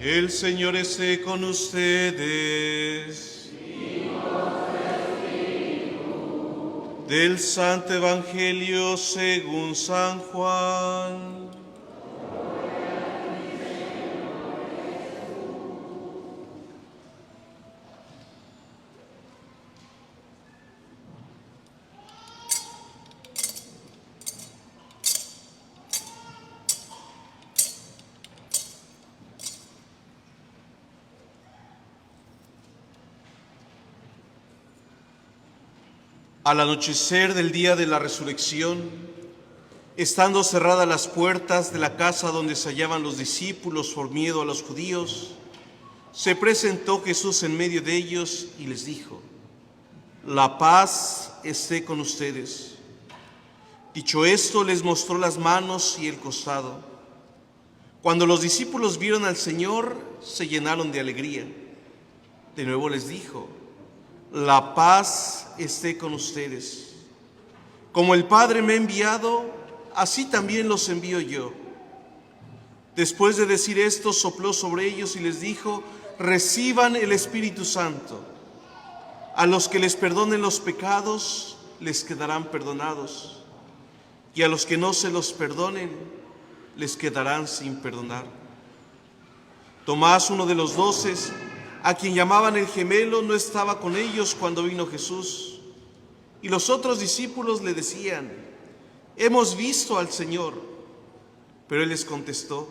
El Señor esté con ustedes. Del Santo Evangelio según San Juan. Al anochecer del día de la resurrección, estando cerradas las puertas de la casa donde se hallaban los discípulos por miedo a los judíos, se presentó Jesús en medio de ellos y les dijo: «La paz esté con ustedes». Dicho esto, les mostró las manos y el costado. Cuando los discípulos vieron al Señor, se llenaron de alegría. De nuevo les dijo: «La paz esté con ustedes. Como el Padre me ha enviado, así también los envío yo». Después de decir esto, sopló sobre ellos y les dijo: «Reciban el Espíritu Santo. A los que les perdonen los pecados, les quedarán perdonados. Y a los que no se los perdonen, les quedarán sin perdonar». Tomás, uno de los 12, a quien llamaban el gemelo, no estaba con ellos cuando vino Jesús. Y los otros discípulos le decían: «Hemos visto al Señor». Pero él les contestó: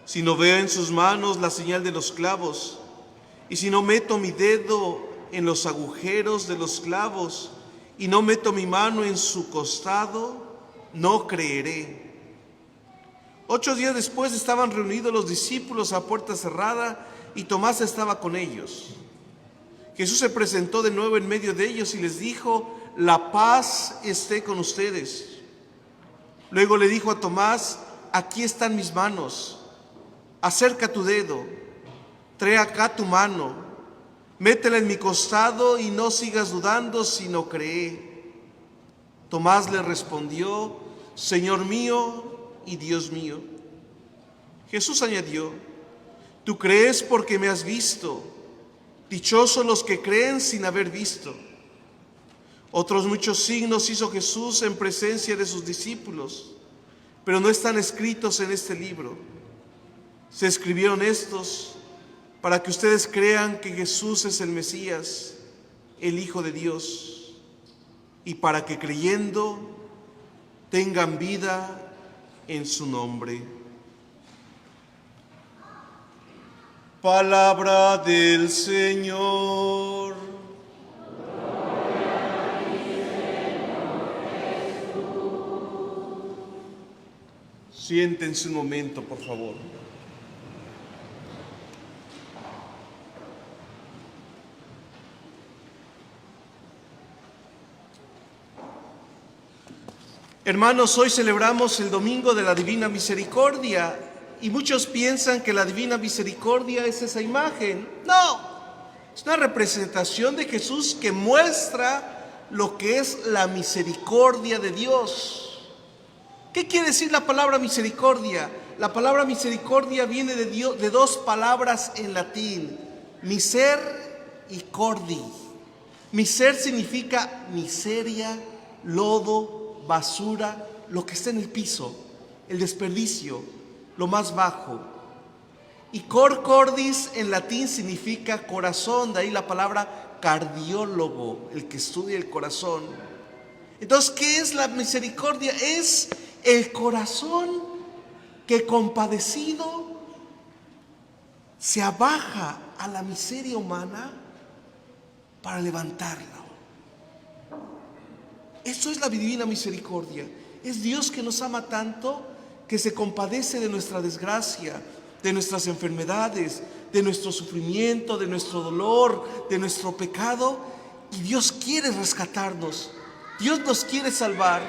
«Si no veo en sus manos la señal de los clavos, y si no meto mi dedo en los agujeros de los clavos, y no meto mi mano en su costado, no creeré». 8 días después estaban reunidos los discípulos a puerta cerrada, y Tomás estaba con ellos. Jesús se presentó de nuevo en medio de ellos y les dijo: «La paz esté con ustedes». Luego le dijo a Tomás: «Aquí están mis manos, acerca tu dedo, trae acá tu mano, métela en mi costado y no sigas dudando, sino cree». Tomás le respondió: «Señor mío y Dios mío». Jesús añadió: «Tú crees porque me has visto. Dichosos los que creen sin haber visto». Otros muchos signos hizo Jesús en presencia de sus discípulos, pero no están escritos en este libro. Se escribieron estos para que ustedes crean que Jesús es el Mesías, el Hijo de Dios, y para que creyendo tengan vida en su nombre. Palabra del Señor. Gloria a ti, Señor Jesús. Siéntense un momento, por favor. Hermanos, hoy celebramos el Domingo de la Divina Misericordia. Y muchos piensan que la Divina Misericordia es esa imagen. No, es una representación de Jesús que muestra lo que es la misericordia de Dios. ¿Qué quiere decir la palabra misericordia? La palabra misericordia viene de 2 palabras en latín: miser y cordi. Miser significa miseria, lodo, basura, lo que está en el piso, el desperdicio, lo más bajo. Y cor cordis en latín significa corazón, de ahí la palabra cardiólogo, el que estudia el corazón. Entonces, ¿qué es la misericordia? Es el corazón que compadecido se abaja a la miseria humana para levantarla. Eso es la divina misericordia. Es Dios que nos ama tanto que se compadece de nuestra desgracia, de nuestras enfermedades, de nuestro sufrimiento, de nuestro dolor, de nuestro pecado. Y Dios quiere rescatarnos. Dios nos quiere salvar.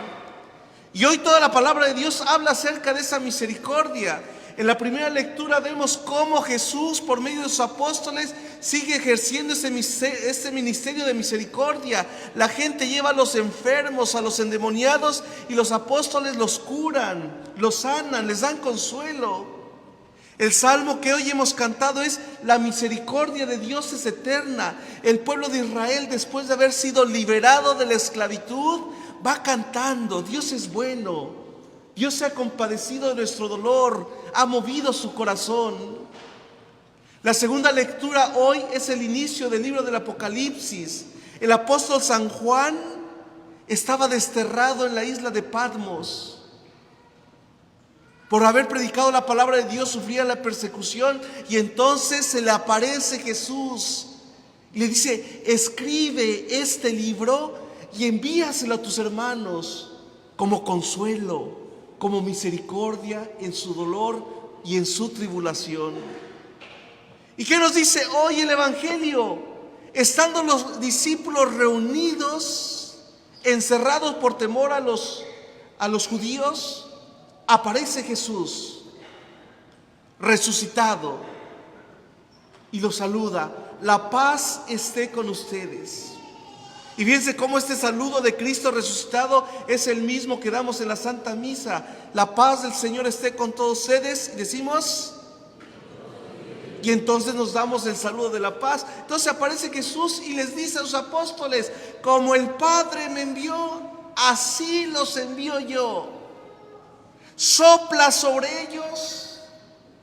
Y hoy toda la palabra de Dios habla acerca de esa misericordia. En la primera lectura vemos cómo Jesús, por medio de sus apóstoles, sigue ejerciendo este ministerio de misericordia. La gente lleva a los enfermos, a los endemoniados, y los apóstoles los curan, los sanan, les dan consuelo. El salmo que hoy hemos cantado es: la misericordia de Dios es eterna. El pueblo de Israel, después de haber sido liberado de la esclavitud, va cantando: Dios es bueno, Dios se ha compadecido de nuestro dolor, ha movido su corazón. La segunda lectura hoy es el inicio del libro del Apocalipsis. El apóstol San Juan estaba desterrado en la isla de Patmos. Por haber predicado la palabra de Dios sufría la persecución, y entonces se le aparece Jesús y le dice: escribe este libro y envíaselo a tus hermanos como consuelo, como misericordia en su dolor y en su tribulación. ¿Y qué nos dice hoy el Evangelio? Estando los discípulos reunidos, encerrados por temor a los judíos, aparece Jesús resucitado y los saluda: la paz esté con ustedes. Y fíjense cómo este saludo de Cristo resucitado es el mismo que damos en la Santa Misa: la paz del Señor esté con todos ustedes. Decimos, y entonces nos damos el saludo de la paz. Entonces aparece Jesús y les dice a sus apóstoles: como el Padre me envió, así los envío yo. Sopla sobre ellos.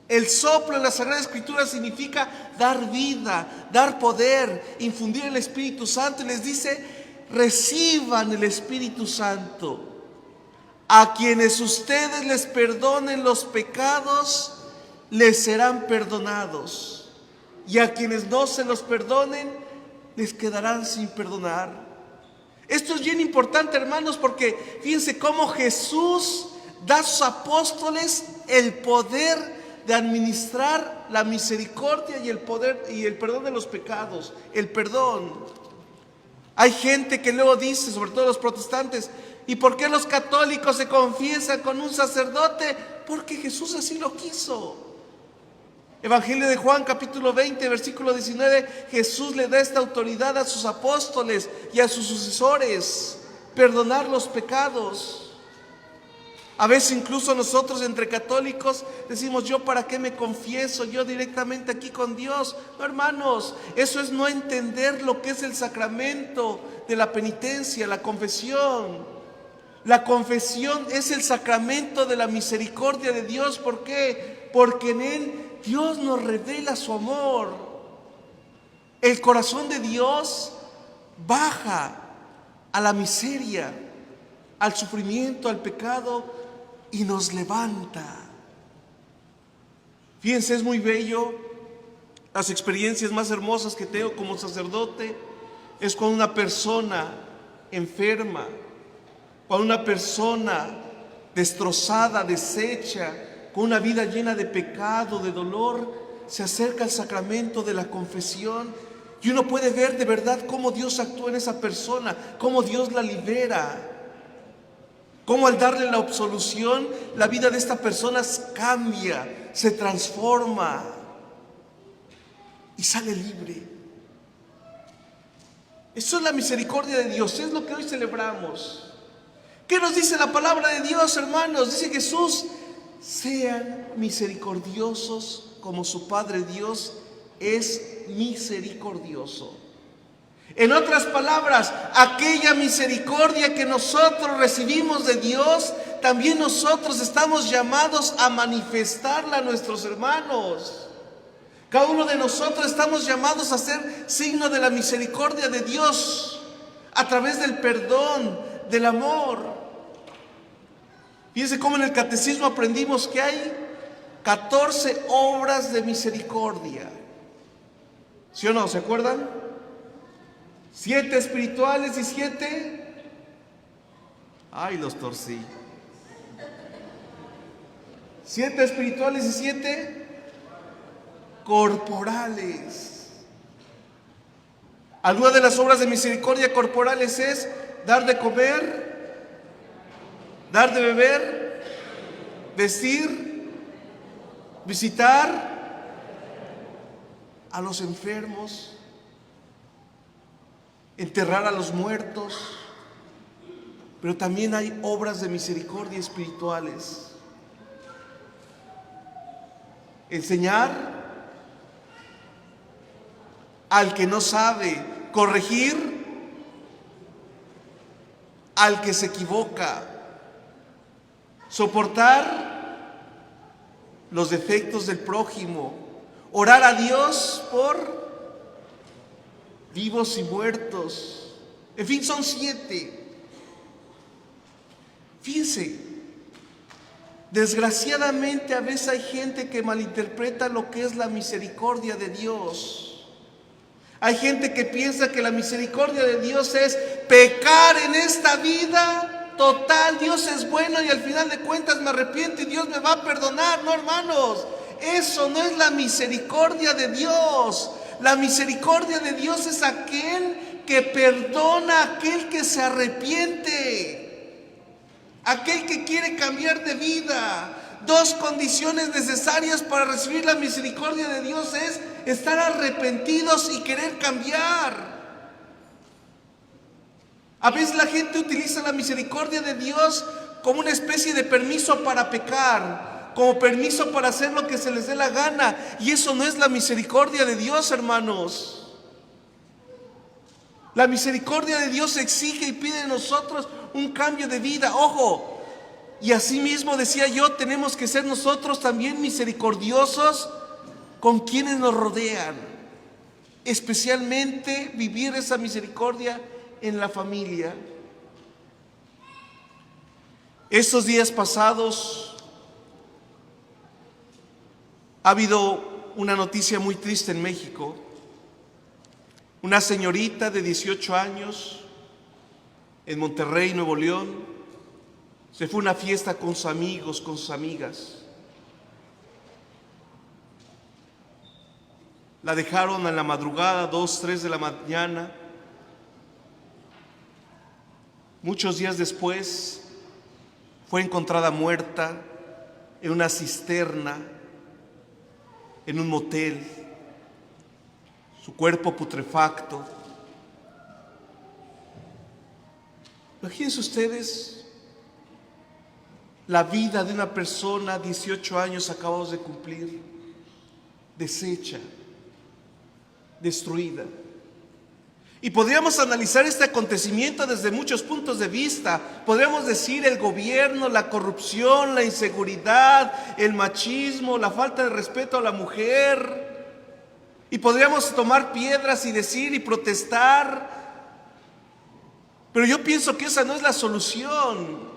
El soplo en la Sagrada Escritura significa dar vida, dar poder, infundir el Espíritu Santo. Y les dice: reciban el Espíritu Santo. A quienes ustedes les perdonen los pecados, les serán perdonados, y a quienes no se los perdonen, les quedarán sin perdonar. Esto es bien importante, hermanos, porque fíjense cómo Jesús da a sus apóstoles el poder de administrar la misericordia y el poder y el perdón de los pecados, el perdón. Hay gente que luego dice, sobre todo los protestantes: ¿y por qué los católicos se confiesan con un sacerdote? Porque Jesús así lo quiso. Evangelio de Juan, capítulo 20, versículo 19, Jesús le da esta autoridad a sus apóstoles y a sus sucesores: perdonar los pecados. A veces incluso nosotros entre católicos decimos: ¿yo para qué me confieso yo directamente aquí con Dios? No, hermanos, eso es no entender lo que es el sacramento de la penitencia, la confesión. La confesión es el sacramento de la misericordia de Dios. ¿Por qué? Porque en él Dios nos revela su amor. El corazón de Dios baja a la miseria, al sufrimiento, al pecado, y nos levanta. Fíjense, es muy bello. Las experiencias más hermosas que tengo como sacerdote es cuando una persona enferma, cuando una persona destrozada, deshecha, con una vida llena de pecado, de dolor, se acerca al sacramento de la confesión, y uno puede ver de verdad cómo Dios actúa en esa persona, cómo Dios la libera, cómo al darle la absolución, la vida de esta persona cambia, se transforma y sale libre. Eso es la misericordia de Dios, es lo que hoy celebramos. ¿Qué nos dice la palabra de Dios, hermanos? Dice Jesús: sean misericordiosos como su Padre Dios es misericordioso. En otras palabras, aquella misericordia que nosotros recibimos de Dios, también nosotros estamos llamados a manifestarla a nuestros hermanos. Cada uno de nosotros estamos llamados a ser signo de la misericordia de Dios a través del perdón, del amor. Fíjense cómo en el catecismo aprendimos que hay 14 obras de misericordia. ¿Sí o no? ¿Se acuerdan? 7 espirituales y 7... ¡Ay, los torcí! 7 espirituales y 7 corporales. Alguna de las obras de misericordia corporales es dar de comer, dar de beber, vestir, visitar a los enfermos, enterrar a los muertos. Pero también hay obras de misericordia espirituales. enseñar al que no sabe, corregir al que se equivoca, soportar los defectos del prójimo, orar a Dios por vivos y muertos. En fin, son 7. Fíjense, desgraciadamente a veces hay gente que malinterpreta lo que es la misericordia de Dios. Hay gente que piensa que la misericordia de Dios es pecar en esta vida. Total, Dios es bueno y al final de cuentas me arrepiento y Dios me va a perdonar. No, hermanos, eso no es la misericordia de Dios. La misericordia de Dios es aquel que perdona a aquel que se arrepiente, aquel que quiere cambiar de vida. 2 condiciones necesarias para recibir la misericordia de Dios es estar arrepentidos y querer cambiar. A veces la gente utiliza la misericordia de Dios como una especie de permiso para pecar, como permiso para hacer lo que se les dé la gana. Y eso no es la misericordia de Dios, hermanos. La misericordia de Dios exige y pide de nosotros un cambio de vida. Ojo, y asimismo decía yo, tenemos que ser nosotros también misericordiosos con quienes nos rodean. Especialmente vivir esa misericordia en la familia. Estos días pasados ha habido una noticia muy triste en México. Una señorita de 18 años en Monterrey, Nuevo León, se fue a una fiesta con sus amigos, con sus amigas. La dejaron en la madrugada, 2, 3 de la mañana. Muchos días después fue encontrada muerta en una cisterna, en un motel, su cuerpo putrefacto. Imagínense ustedes la vida de una persona, 18 años acabados de cumplir, deshecha, destruida. Y podríamos analizar este acontecimiento desde muchos puntos de vista. Podríamos decir el gobierno, la corrupción, la inseguridad, el machismo, la falta de respeto a la mujer. Y podríamos tomar piedras y decir y protestar. Pero yo pienso que esa no es la solución.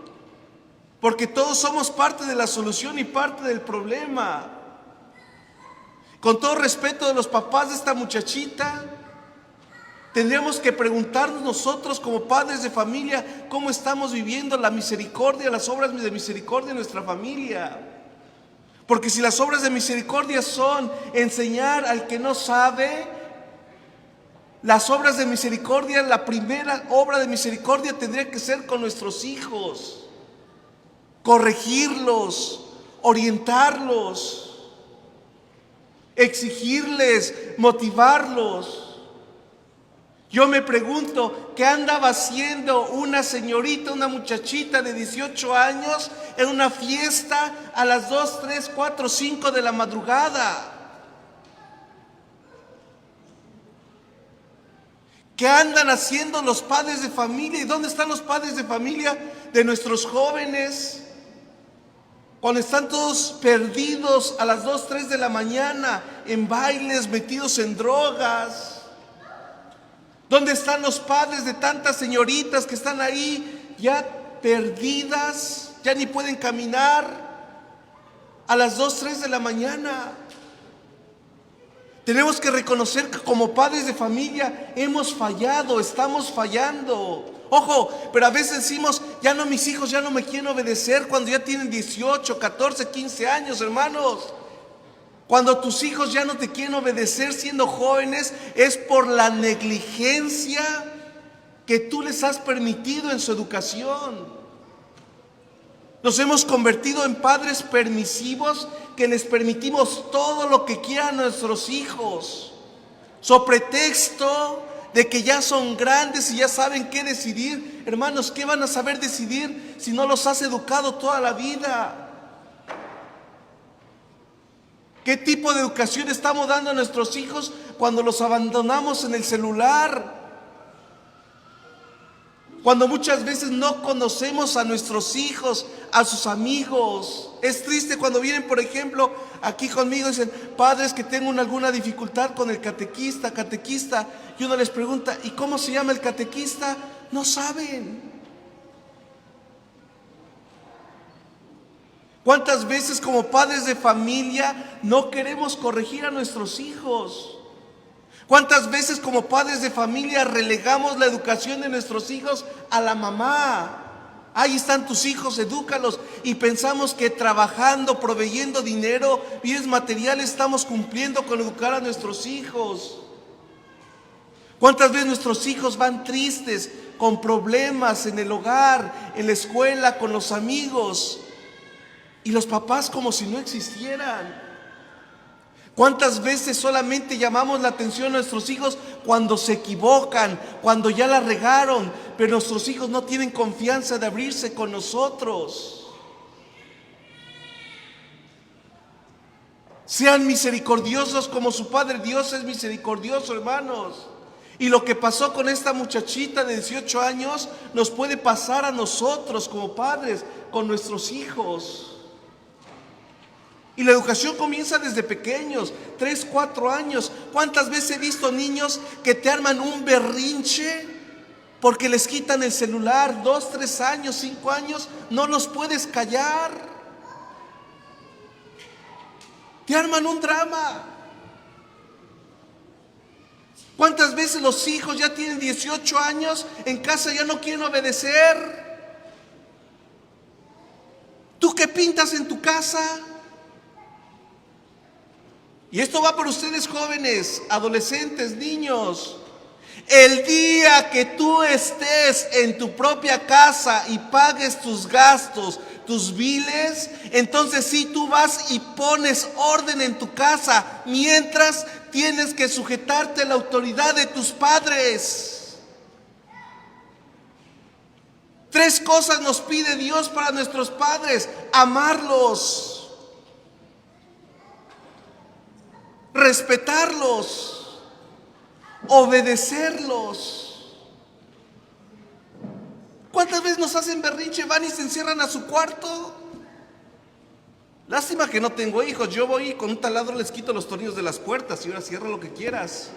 Porque todos somos parte de la solución y parte del problema. Con todo respeto de los papás de esta muchachita, tendríamos que preguntarnos nosotros como padres de familia cómo estamos viviendo la misericordia, las obras de misericordia en nuestra familia. Porque si las obras de misericordia son enseñar al que no sabe, las obras de misericordia, la primera obra de misericordia tendría que ser con nuestros hijos. Corregirlos, orientarlos, exigirles, motivarlos. Yo me pregunto, ¿qué andaba haciendo una señorita, una muchachita de 18 años en una fiesta a las 2, 3, 4, 5 de la madrugada? ¿Qué andan haciendo los padres de familia? ¿Y dónde están los padres de familia de nuestros jóvenes? Cuando están todos perdidos a las 2, 3 de la mañana en bailes, metidos en drogas. ¿Dónde están los padres de tantas señoritas que están ahí ya perdidas, ya ni pueden caminar a las 2, 3 de la mañana? Tenemos que reconocer que como padres de familia hemos fallado, estamos fallando. Ojo, pero a veces decimos, ya no, mis hijos ya no me quieren obedecer cuando ya tienen 18, 14, 15 años, hermanos. Cuando tus hijos ya no te quieren obedecer siendo jóvenes, es por la negligencia que tú les has permitido en su educación. Nos hemos convertido en padres permisivos que les permitimos todo lo que quieran a nuestros hijos, sobre pretexto de que ya son grandes y ya saben qué decidir. Hermanos, ¿qué van a saber decidir si no los has educado toda la vida? ¿Qué tipo de educación estamos dando a nuestros hijos cuando los abandonamos en el celular? Cuando muchas veces no conocemos a nuestros hijos, a sus amigos. Es triste cuando vienen, por ejemplo, aquí conmigo y dicen, padres, que tengo alguna dificultad con el catequista, y uno les pregunta, ¿y cómo se llama el catequista? No saben. ¿Cuántas veces como padres de familia no queremos corregir a nuestros hijos? ¿Cuántas veces como padres de familia relegamos la educación de nuestros hijos a la mamá? Ahí están tus hijos, edúcalos. Y pensamos que trabajando, proveyendo dinero, bienes materiales, estamos cumpliendo con educar a nuestros hijos. ¿Cuántas veces nuestros hijos van tristes, con problemas en el hogar, en la escuela, con los amigos? Y los papás como si no existieran. ¿Cuántas veces solamente llamamos la atención a nuestros hijos cuando se equivocan, cuando ya la regaron, pero nuestros hijos no tienen confianza de abrirse con nosotros? Sean misericordiosos como su Padre Dios es misericordioso, hermanos. Y lo que pasó con esta muchachita de 18 años nos puede pasar a nosotros como padres, con nuestros hijos. Y la educación comienza desde pequeños, 3, 4 años. ¿Cuántas veces he visto niños que te arman un berrinche porque les quitan el celular? 2, 3 años, 5 años, no los puedes callar. Te arman un drama. ¿Cuántas veces los hijos ya tienen 18 años, en casa ya no quieren obedecer? ¿Tú qué pintas en tu casa? Y esto va por ustedes jóvenes, adolescentes, niños. El día que tú estés en tu propia casa y pagues tus gastos, tus biles, entonces sí tú vas y pones orden en tu casa, mientras tienes que sujetarte a la autoridad de tus padres. 3 cosas nos pide Dios para nuestros padres: amarlos, respetarlos, obedecerlos. ¿Cuántas veces nos hacen berrinche, van y se encierran a su cuarto? Lástima que no tengo hijos. Yo voy y con un taladro les quito los tornillos de las puertas y ahora cierra lo que quieras.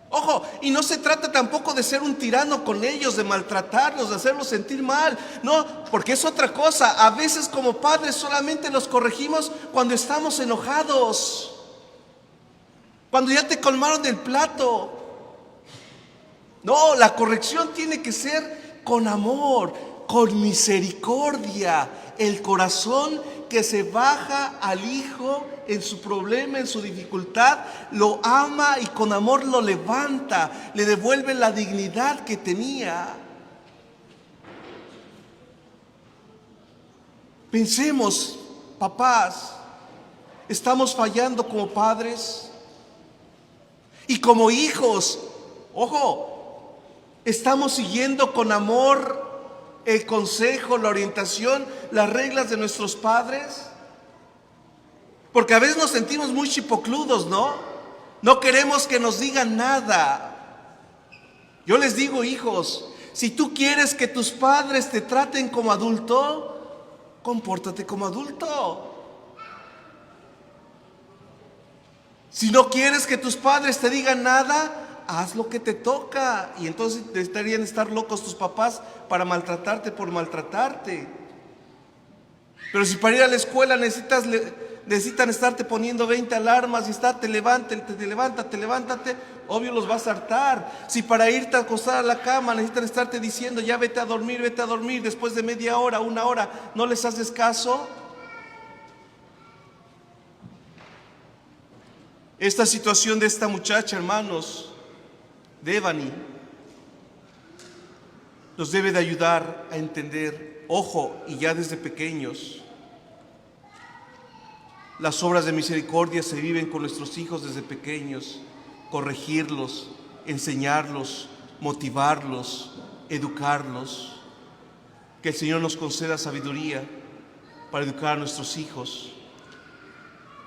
Ojo, y no se trata tampoco de ser un tirano con ellos, de maltratarlos, de hacerlos sentir mal. No, porque es otra cosa. A veces como padres solamente los corregimos cuando estamos enojados, cuando ya te colmaron el plato. No, la corrección tiene que ser con amor, con misericordia. El corazón que se baja al hijo en su problema, en su dificultad, lo ama y con amor lo levanta, le devuelve la dignidad que tenía. Pensemos, papás, estamos fallando como padres y como hijos. Ojo, estamos siguiendo con amor el consejo, la orientación, las reglas de nuestros padres. Porque a veces nos sentimos muy chipocludos, ¿no? No queremos que nos digan nada. Yo les digo, hijos, si tú quieres que tus padres te traten como adulto, compórtate como adulto. Si no quieres que tus padres te digan nada, haz lo que te toca. Y entonces deberían estar locos tus papás para maltratarte por maltratarte. Pero si para ir a la escuela necesitan estarte poniendo 20 alarmas y estarte levántate, obvio los vas a hartar. Si para irte a acostar a la cama necesitan estarte diciendo, ya vete a dormir, después de media hora, 1 hora, no les haces caso. Esta situación de esta muchacha, hermanos, de Evany, nos debe de ayudar a entender, ojo, y ya desde pequeños, las obras de misericordia se viven con nuestros hijos desde pequeños. Corregirlos, enseñarlos, motivarlos, educarlos. Que el Señor nos conceda sabiduría para educar a nuestros hijos.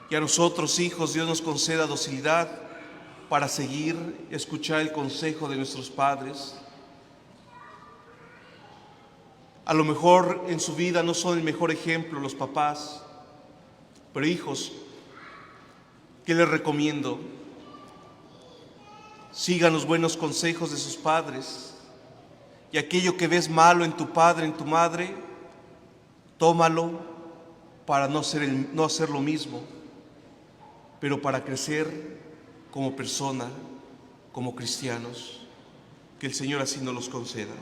Y a nosotros, hijos, Dios nos conceda docilidad para seguir, escuchar el consejo de nuestros padres. A lo mejor en su vida no son el mejor ejemplo los papás, pero hijos, ¿qué les recomiendo? Sigan los buenos consejos de sus padres, y aquello que ves malo en tu padre, en tu madre, tómalo para no hacer lo mismo, pero para crecer como persona, como cristianos. Que el Señor así nos los conceda.